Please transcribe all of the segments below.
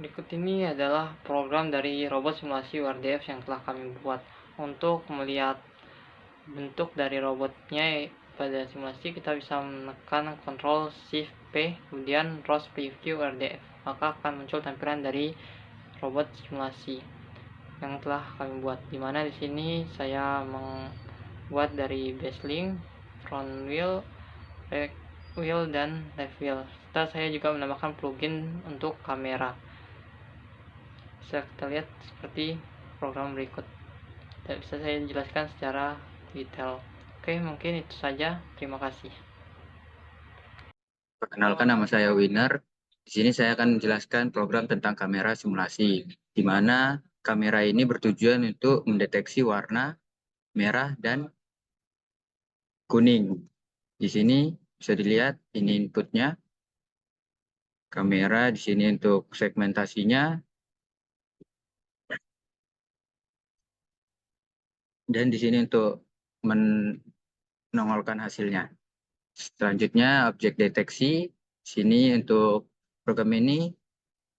Berikut ini adalah program dari robot simulasi URDF yang telah kami buat. Untuk melihat bentuk dari robotnya pada simulasi, kita bisa menekan Ctrl Shift P, kemudian Browse Preview URDF. Maka akan muncul tampilan dari robot simulasi yang telah kami buat. Dimana di sini saya membuat dari baselink, front wheel, back wheel, dan left wheel. Serta saya juga menambahkan plugin untuk kamera. Bisa kita lihat seperti program berikut. Tidak bisa saya jelaskan secara detail. Oke, mungkin itu saja. Terima kasih. Perkenalkan, nama saya Winner. Di sini saya akan menjelaskan program tentang kamera simulasi, di mana kamera ini bertujuan untuk mendeteksi warna merah dan kuning. Di sini bisa dilihat ini inputnya, kamera di sini untuk segmentasinya, dan di sini untuk menongolkan hasilnya. Selanjutnya objek deteksi. Sini untuk program ini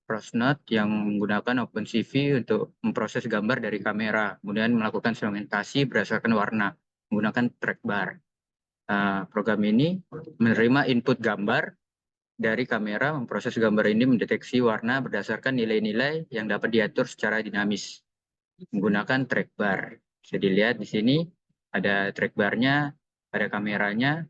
Rosnode yang menggunakan OpenCV untuk memproses gambar dari kamera, kemudian melakukan segmentasi berdasarkan warna menggunakan trackbar. Program ini menerima input gambar dari kamera, memproses gambar ini mendeteksi warna berdasarkan nilai-nilai yang dapat diatur secara dinamis menggunakan trackbar. Bisa dilihat di sini ada trackbarnya, ada kameranya,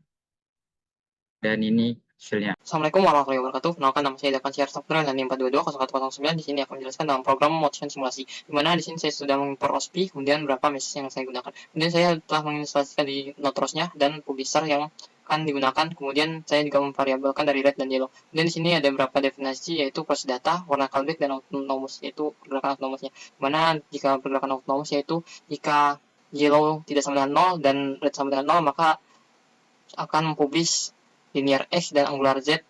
dan ini hasilnya. Assalamualaikum warahmatullahi wabarakatuh. Perkenalkan, nama saya Davan Syar Saptra dan 4220109. Di sini akan menjelaskan dalam program motion simulasi. Di mana di sini saya sudah mengimpor OSPI, kemudian berapa mesh yang saya gunakan. Kemudian saya telah menginstalasikan di Notrosnya dan publisher yang akan digunakan. Kemudian saya juga memvariabelkan dari red dan yellow. Kemudian di sini ada beberapa definisi, yaitu proses data, warna callback, dan autonomous, yaitu pergerakan autonomousnya. Mana jika pergerakan autonomous yaitu jika yellow tidak sama dengan 0 dan red sama dengan 0, maka akan mempublish linear X dan angular Z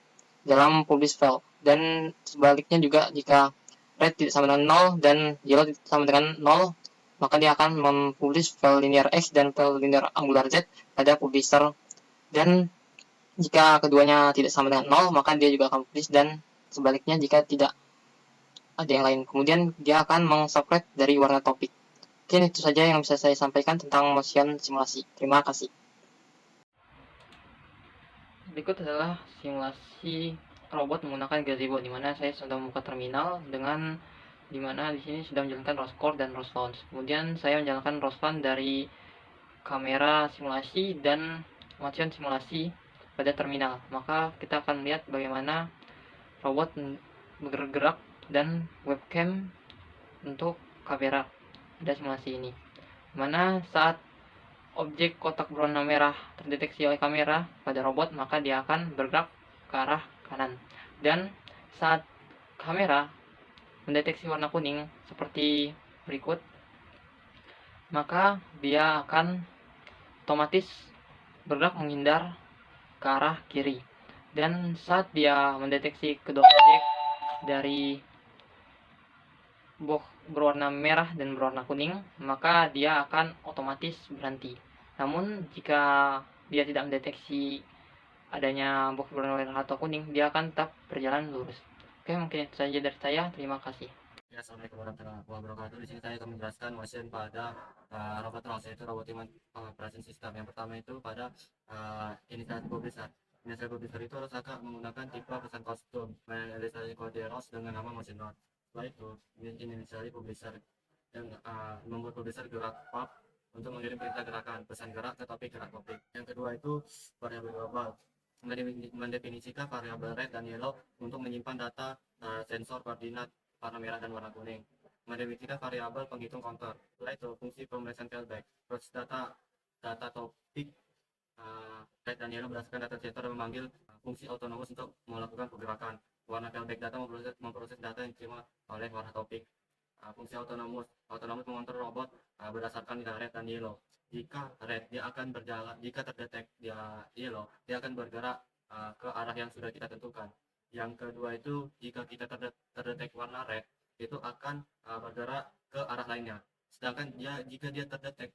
dalam publish file. Dan sebaliknya juga, jika red tidak sama dengan 0 dan yellow tidak sama dengan 0, maka dia akan mempublish file linear X dan file linear angular Z pada publisher. Dan jika keduanya tidak sama dengan 0, maka dia juga akan publish, dan sebaliknya jika tidak ada yang lain. Kemudian dia akan meng-subtract dari warna topik. Mungkin itu saja yang bisa saya sampaikan tentang motion simulasi. Terima kasih. Berikut adalah simulasi robot menggunakan gazebo, di mana saya sudah membuka terminal dengan di mana di sini sudah menjalankan ROS core dan ROS launch. Kemudian saya menjalankan ROS run dari kamera simulasi dan motion simulasi pada terminal. Maka kita akan melihat bagaimana robot bergerak dan webcam untuk kamera pada simulasi ini. Mana saat objek kotak berwarna merah terdeteksi oleh kamera pada robot, maka dia akan bergerak ke arah kanan. Dan saat kamera mendeteksi warna kuning seperti berikut, maka dia akan otomatis bergerak menghindar ke arah kiri. Dan saat dia mendeteksi kedua objek dari box berwarna merah dan berwarna kuning, maka dia akan otomatis berhenti. Namun jika dia tidak mendeteksi adanya box berwarna merah atau kuning, dia akan tetap berjalan lurus. Oke, mungkin itu saja dari saya. Terima kasih. Ya, Assalamualaikum warahmatullahi wabarakatuh. Di sini saya akan menjelaskan motion pada robot ROS, yaitu robot human operation system. Yang pertama itu pada inisiatif publisher. Inisiatif publisher itu harus akan menggunakan tipe pesan kostum, menginisialisasi kode ROS dengan nama motion node. Setelah itu, inisialisasi publisher dan membuat publisher gerak pub untuk mengirim perintah gerakan, pesan gerak ke topik gerak topik. Yang kedua itu variabel global, mendefinisikan variabel red dan yellow untuk menyimpan data sensor koordinat warna merah dan warna kuning. Mendefinisikan variabel penghitung counter. Setelah itu fungsi pemeriksaan callback. Proses data topik red dan yellow berdasarkan data sensor dan memanggil fungsi autonomous untuk melakukan pergerakan. Warna callback data memproses data yang diterima oleh warna topik. Fungsi autonomous mengontrol robot berdasarkan nilai red dan yellow. Jika red, dia akan berjalan, jika terdetek dia yellow, dia akan bergerak ke arah yang sudah kita tentukan. Yang kedua itu, jika kita terdetek warna red, itu akan bergerak ke arah lainnya. Sedangkan jika dia terdetek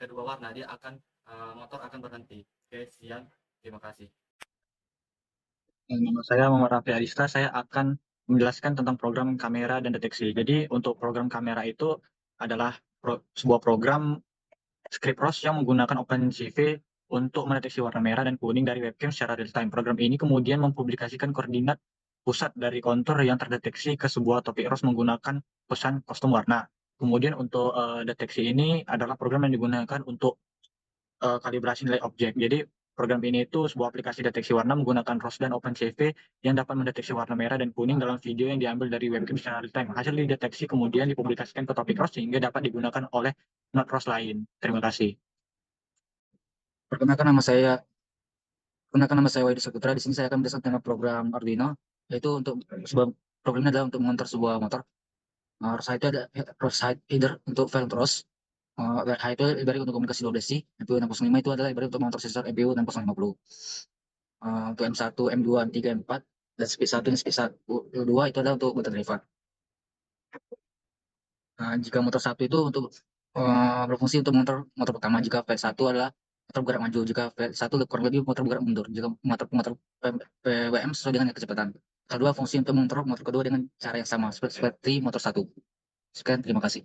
kedua warna, dia akan motor akan berhenti. Oke, sekian, terima kasih. Nama saya Muhammad Rafi Arista. Saya akan menjelaskan tentang program kamera dan deteksi. Jadi untuk program kamera itu adalah sebuah program script ROS yang menggunakan OpenCV untuk mendeteksi warna merah dan kuning dari webcam secara real time. Program ini kemudian mempublikasikan koordinat pusat dari kontur yang terdeteksi ke sebuah topik ROS menggunakan pesan kostum warna. Kemudian untuk deteksi ini adalah program yang digunakan untuk kalibrasi nilai objek. Jadi program ini itu sebuah aplikasi deteksi warna menggunakan ROS dan OpenCV yang dapat mendeteksi warna merah dan kuning dalam video yang diambil dari webcam secara real time. Hasil dideteksi kemudian dipublikasikan ke topik ROS sehingga dapat digunakan oleh node ROS lain. Terima kasih. Perkenalkan nama saya Wahyu Saputra. Di sini saya akan menjelaskan tentang program Arduino, yaitu untuk sebuah programnya adalah untuk mengantar sebuah motor. ROS itu ada ROS header untuk file ROS. H itu ibarat untuk komunikasi 12C. MPU 605 itu adalah ibarat untuk mengontrol sensor MPU 6050. Untuk M1, M2, M3, M4, dan speed 1 dan speed 2 itu adalah untuk motor driver. Jika motor 1 itu untuk berfungsi untuk motor pertama. Jika V1 adalah motor bergerak maju. Jika V1 kurang lebih motor bergerak mundur. Jika motor PWM sesuai dengan kecepatan. Kedua, fungsi untuk mengontrol motor kedua dengan cara yang sama seperti motor 1. Sekian, terima kasih.